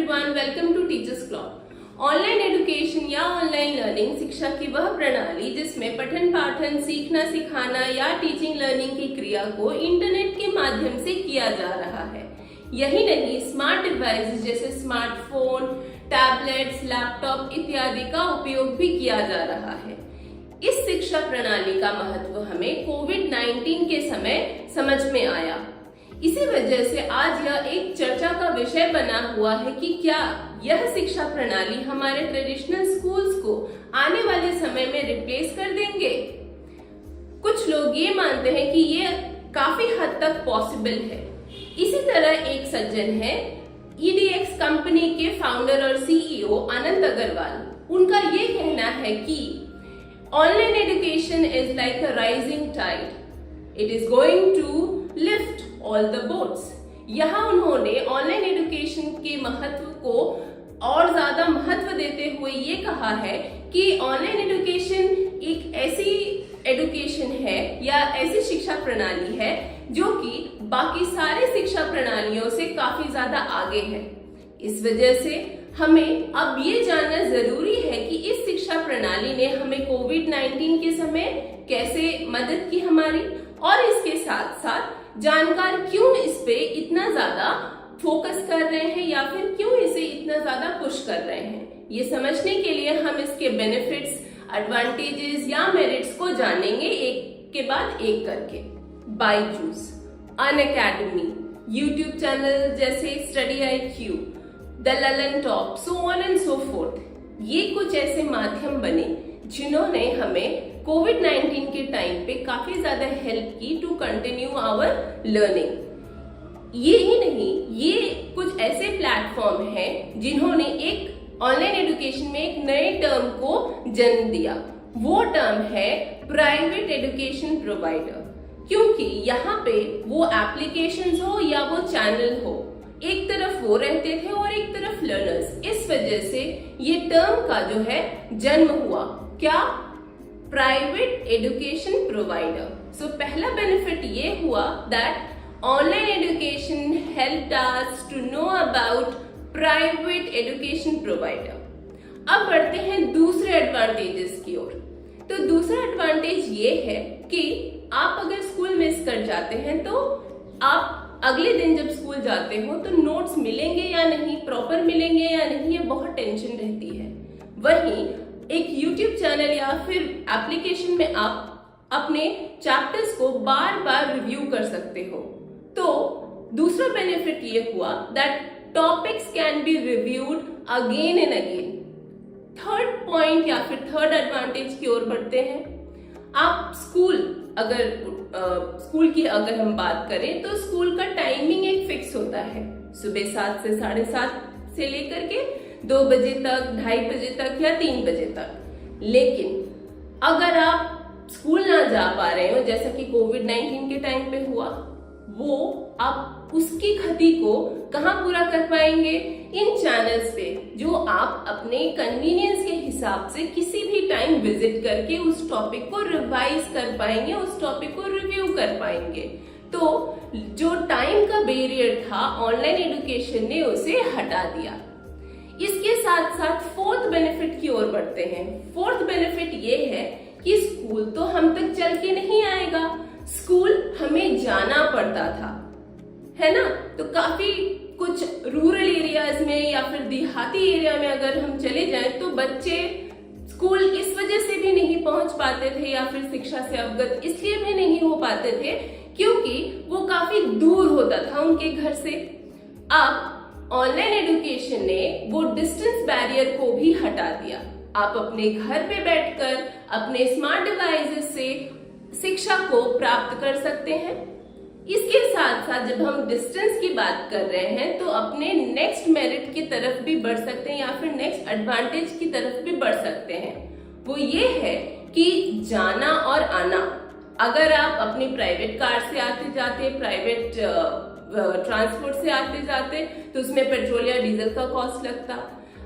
Everyone, welcome to teachers club. Online education या online learning शिक्षा की वह प्रणाली जिसमें पठन पाठन, सीखना सिखाना या टीचिंग लर्निंग की क्रिया को इंटरनेट के माध्यम से किया जा रहा है। यही नहीं, स्मार्ट डिवाइस जैसे स्मार्टफोन, टैबलेट्स, लैपटॉप इत्यादि का उपयोग भी किया जा रहा है। इस शिक्षा प्रणाली का महत्व हमें कोविड-19 के समय समझ में आया। इसी वजह से आज यह एक चर्चा का विषय बना हुआ है कि क्या यह शिक्षा प्रणाली हमारे ट्रेडिशनल स्कूल्स को आने वाले समय में रिप्लेस कर देंगे। कुछ लोग ये मानते हैं कि ये काफी हद तक पॉसिबल है। इसी तरह एक सज्जन है EDX कंपनी के फाउंडर और CEO आनंद अग्रवाल। उनका ये कहना है कि online education is like a rising tide, it is going to lift all the boats. यहाँ उन्होंने ऑनलाइन एजुकेशन के महत्व को और ज्यादा महत्व देते हुए ये कहा है कि ऑनलाइन एजुकेशन एक ऐसी एजुकेशन है या ऐसी शिक्षा प्रणाली है जो कि बाकी सारे शिक्षा प्रणालियों से काफी ज्यादा आगे है। इस वजह से हमें अब ये जानना जरूरी है कि इस शिक्षा प्रणाली ने हमें कोविड-19 के समय कैसे मदद की हमारी, और इसके साथ साथ जानकार क्यों इस पे इतना ज्यादा फोकस कर रहे हैं या फिर क्यों इसे इतना ज्यादा पुश कर रहे हैं। ये समझने के लिए हम इसके बेनिफिट्स, एडवांटेजेस या मेरिट्स को जानेंगे एक के बाद एक करके। बायजूस, अनअकैडमी, यूट्यूब चैनल जैसे study IQ, the Lalan top, so on and so fourth, ये कुछ ऐसे माध्यम बने जिन्होंने हमें कोविड-19 के टाइम पे काफी ज्यादा हेल्प की टू कंटिन्यू आवर लर्निंग। ये ही नहीं, ये कुछ ऐसे प्लेटफॉर्म हैं जिन्होंने एक ऑनलाइन एजुकेशन में एक नए टर्म को जन्म दिया। वो टर्म है प्राइवेट एजुकेशन प्रोवाइडर। क्योंकि यहाँ पे वो एप्लीकेशंस हो या वो चैनल हो, एक तरफ वो रहते थे और एक तरफ लर्नर्स। इस वजह से ये टर्म का जो है जन्म हुआ। क्या? Private education provider. सो पहला बेनिफिट ये हुआ that online education helped us to know about private education provider. अब बढ़ते हैं दूसरे एडवांटेजेस की ओर। तो दूसरा एडवांटेज ये है कि आप अगर स्कूल मिस कर जाते हैं तो आप अगले दिन जब स्कूल जाते हो तो नोट्स मिलेंगे या नहीं, प्रॉपर मिलेंगे या नहीं, ये बहुत टेंशन रहती है। वहीं एक YouTube चैनल या फिर एप्लीकेशन में आप अपने चैप्टर्स को बार बार रिव्यू कर सकते हो। तो दूसरा बेनिफिट ये हुआ that topics can be reviewed again and again. Third point या फिर थर्ड एडवांटेज की ओर बढ़ते हैं। आप स्कूल की अगर हम बात करें तो स्कूल का टाइमिंग एक फिक्स होता है, सुबह 7 से 7:30 से लेकर के 2 बजे तक, 2:30 बजे तक या 3 बजे तक। लेकिन अगर आप स्कूल ना जा पा रहे हो, जैसा कि कोविड-19 के टाइम पे हुआ, वो आप उसकी क्षति को कहाँ पूरा कर पाएंगे? इन चैनल्स पे, जो आप अपने कन्वीनियंस के हिसाब से किसी भी टाइम विजिट करके उस टॉपिक को रिवाइज कर पाएंगे, उस टॉपिक को रिव्यू कर पाएंगे। तो जो टाइम का बैरियर था, ऑनलाइन एजुकेशन ने उसे हटा दिया। इसके साथ साथ फोर्थ बेनिफिट की ओर बढ़ते हैं। फोर्थ बेनिफिट ये है कि स्कूल तो हम तक चल के नहीं आएगा, स्कूल हमें जाना पड़ता था, है ना। तो काफी कुछ रूरल एरियाज में या फिर देहाती एरिया में अगर हम चले जाएं तो बच्चे स्कूल इस वजह से भी नहीं पहुंच पाते थे या फिर शिक्षा से अवगत इसलिए भी नहीं हो पाते थे क्योंकि वो काफी दूर होता था उनके घर से। अब ऑनलाइन एजुकेशन ने वो डिस्टेंस बैरियर को भी हटा दिया। आप अपने घर पे बैठकर अपने स्मार्ट डिवाइसेस से शिक्षा को प्राप्त कर सकते हैं। इसके साथ साथ जब हम डिस्टेंस की बात कर रहे हैं तो अपने नेक्स्ट मेरिट की तरफ भी बढ़ सकते हैं या फिर नेक्स्ट एडवांटेज की तरफ भी बढ़ सकते हैं। वो ये है कि जाना और आना। अगर आप अपनी प्राइवेट कार से आते जाते, प्राइवेट ट्रांसपोर्ट से आते जाते तो उसमें पेट्रोल या डीजल का कॉस्ट लगता।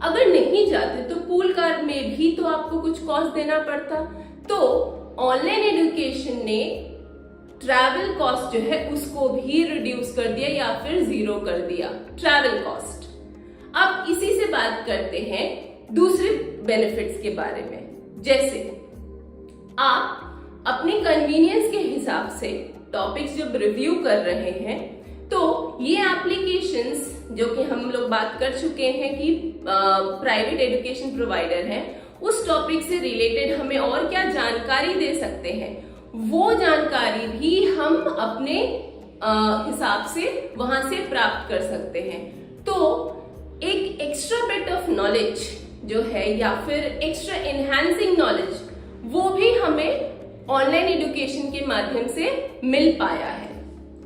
अगर नहीं जाते तो पूल कार में भी तो आपको कुछ कॉस्ट देना पड़ता। तो ऑनलाइन एजुकेशन ने ट्रैवल कॉस्ट जो है उसको भी रिड्यूस कर दिया या फिर जीरो कर दिया, ट्रैवल कॉस्ट। अब इसी से बात करते हैं दूसरे बेनिफिट्स के बारे में। जैसे आप अपने कन्वीनियंस के हिसाब से टॉपिक्स जब रिव्यू कर रहे हैं तो ये एप्लीकेशंस जो कि हम लोग बात कर चुके हैं कि प्राइवेट एजुकेशन प्रोवाइडर हैं, उस टॉपिक से रिलेटेड हमें और क्या जानकारी दे सकते हैं, वो जानकारी भी हम अपने हिसाब से वहां से प्राप्त कर सकते हैं। तो एक एक्स्ट्रा बिट ऑफ नॉलेज जो है या फिर एक्स्ट्रा एनहांसिंग नॉलेज वो भी हमें ऑनलाइन एजुकेशन के माध्यम से मिल पाया है।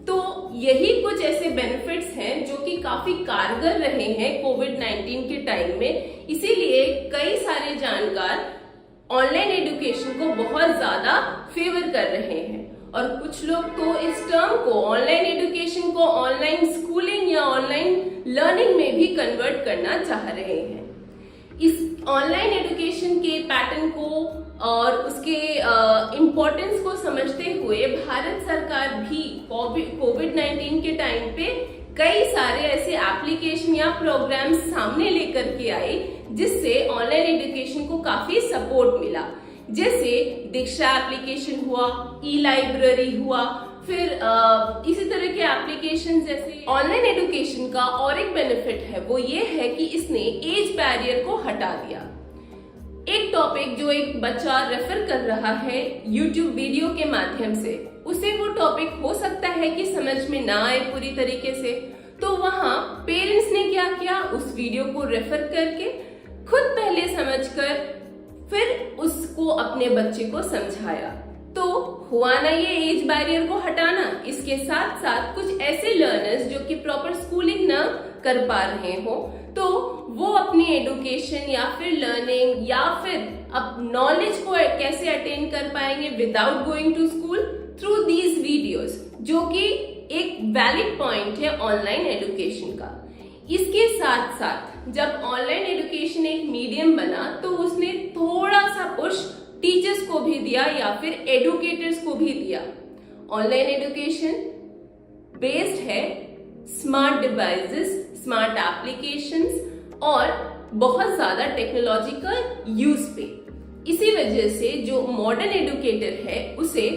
तो यही कुछ ऐसे बेनिफिट्स हैं जो कि काफी कारगर रहे हैं कोविड-19 के टाइम में। इसीलिए कई सारे जानकार ऑनलाइन एजुकेशन को बहुत ज्यादा फेवर कर रहे हैं और कुछ लोग तो इस टर्म को, ऑनलाइन एजुकेशन को, ऑनलाइन स्कूलिंग या ऑनलाइन लर्निंग में भी कन्वर्ट करना चाह रहे हैं। इस ऑनलाइन एजुकेशन के पैटर्न को और उसके इम्पोर्टेंस को समझते हुए भारत सरकार भी कोविड-19 के टाइम पे कई सारे ऐसे एप्लीकेशन या प्रोग्राम्स सामने लेकर के आई जिससे ऑनलाइन एजुकेशन को काफी सपोर्ट मिला। जैसे दीक्षा एप्लीकेशन हुआ, ई-लाइब्रेरी हुआ, फिर इसी तरह के एप्लीकेशन। जैसे ऑनलाइन एजुकेशन का और एक बेनिफिट है वो ये है कि इसने एज बैरियर को हटा दिया। एक टॉपिक जो एक बच्चा रेफर कर रहा है YouTube वीडियो के माध्यम से, उसे वो टॉपिक हो सकता है कि समझ में ना आए पूरी तरीके से, तो वहां पेरेंट्स ने क्या किया, उस वीडियो को रेफर करके खुद पहले समझकर फिर उसको अपने बच्चे को समझाया। तो हुआ ना ये एज बैरियर को हटाना। इसके साथ साथ कुछ ऐसे लर्नर्स जो कि प्रॉपर स्कूलिंग ना कर पा रहे हो तो वो अपनी एजुकेशन या फिर लर्निंग या फिर अब नॉलेज को कैसे अटेन कर पाएंगे without going to school through these videos, जो कि एक वैलिड पॉइंट है ऑनलाइन एजुकेशन का। इसके साथ साथ जब ऑनलाइन एजुकेशन एक मीडियम बना तो उसने थोड़ा सा पुश टीचर्स को भी दिया या फिर एडुकेटर्स को भी दिया। ऑनलाइन एजुकेशन बेस्ड है स्मार्ट डिवाइसेस, स्मार्ट एप्लीकेशंस और बहुत ज्यादा टेक्नोलॉजिकल यूज पे। इसी वजह से जो मॉडर्न एडुकेटर है उसे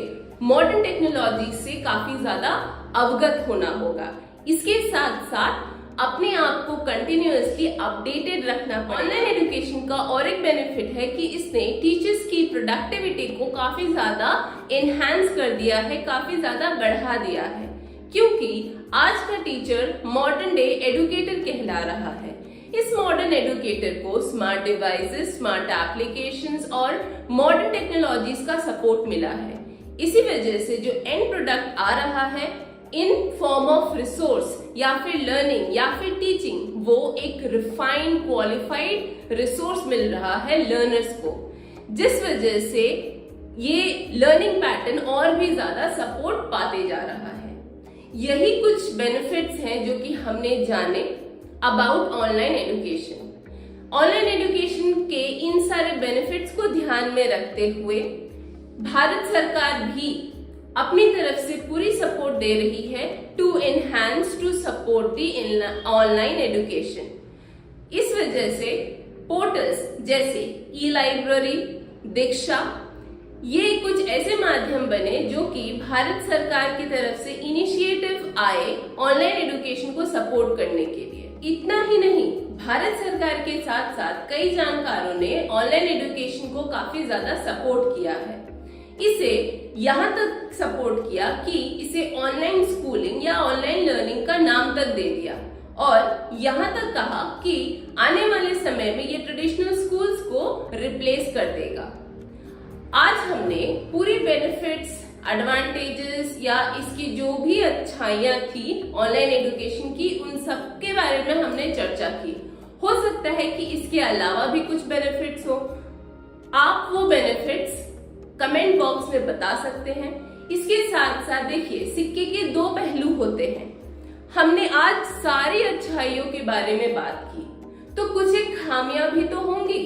मॉडर्न टेक्नोलॉजी से काफी ज्यादा अवगत होना होगा। इसके साथ साथ अपने आप को कंटिन्यूअसली अपडेटेड रखना पड़ेगा। ऑनलाइन एजुकेशन का और एक बेनिफिट है कि इसने टीचर्स की प्रोडक्टिविटी को काफी ज्यादा एनहांस कर दिया है, काफी ज्यादा बढ़ा दिया है, क्योंकि आज का टीचर मॉडर्न डे एडुकेटर कहला रहा है। इस मॉडर्न एडुकेटर को स्मार्ट डिवाइसेस, स्मार्ट एप्लीकेशंस और मॉडर्न टेक्नोलॉजीज का सपोर्ट मिला है। इसी वजह से जो एंड प्रोडक्ट आ रहा है इन फॉर्म ऑफ रिसोर्स या फिर लर्निंग या फिर टीचिंग, वो एक रिफाइंड क्वालिफाइड रिसोर्स मिल रहा है लर्नर्स को, जिस वजह से ये लर्निंग पैटर्न और भी ज्यादा सपोर्ट पाते जा रहा है। यही कुछ बेनिफिट्स हैं जो कि हमने जाने about online education. Online education के इन सारे बेनिफिट्स को ध्यान में रखते हुए भारत सरकार भी अपनी तरफ से पूरी सपोर्ट दे रही है to enhance, to support the online education. इस वजह से पोर्टल्स जैसे ई-लाइब्रेरी, दीक्षा, ये कुछ ऐसे माध्यम बने जो कि भारत सरकार की तरफ से इनिशिएटिव आए ऑनलाइन एजुकेशन को सपोर्ट करने के लिए। इतना ही नहीं, भारत सरकार के साथ साथ कई जानकारों ने ऑनलाइन एजुकेशन को काफी ज्यादा सपोर्ट किया है। इसे यहाँ तक सपोर्ट किया कि इसे ऑनलाइन स्कूलिंग या ऑनलाइन लर्निंग का नाम तक दे दिया और यहाँ तक कहा कि आने वाले समय में ये ट्रेडिशनल स्कूल्स को रिप्लेस कर देगा। आज हमने पूरी बेनिफिट्स, एडवांटेजेस या इसकी जो भी अच्छाइयाँ थी ऑनलाइन एजुकेशन की, उन सब के बारे में हमने चर्चा की। हो सकता है कि इसके अलावा भी कुछ बेनिफिट्स हो, आप वो बेनिफिट्स कमेंट बॉक्स में बता सकते हैं। इसके साथ साथ देखिए, सिक्के के दो पहलू होते हैं। हमने आज सारी अच्छाइयों के बारे में बात की, तो कुछ एक खामियां भी तो होंगी।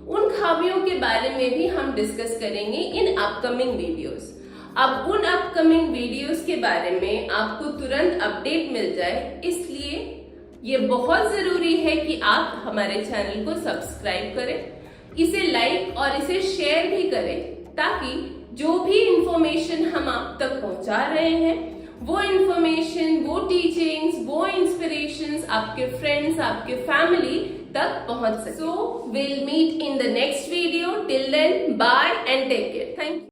उन खामियों के बारे में भी हम डिस्कस करेंगे इन अपकमिंग वीडियोस। अब उन अपकमिंग वीडियोस के बारे में आपको तुरंत अपडेट मिल जाए, इसलिए ये बहुत जरूरी है कि आप हमारे चैनल को सब्सक्राइब करें, इसे लाइक और इसे शेयर भी करें, ताकि जो भी इंफॉर्मेशन हम आप तक पहुंचा रहे हैं वो इंफॉर्मेशन, वो टीचिंग्स, वो इंस्पिरेशंस आपके फ्रेंड्स, आपके फैमिली तक पहुंच सके। So will meet in the next video. Till then, bye and take care. Thank you.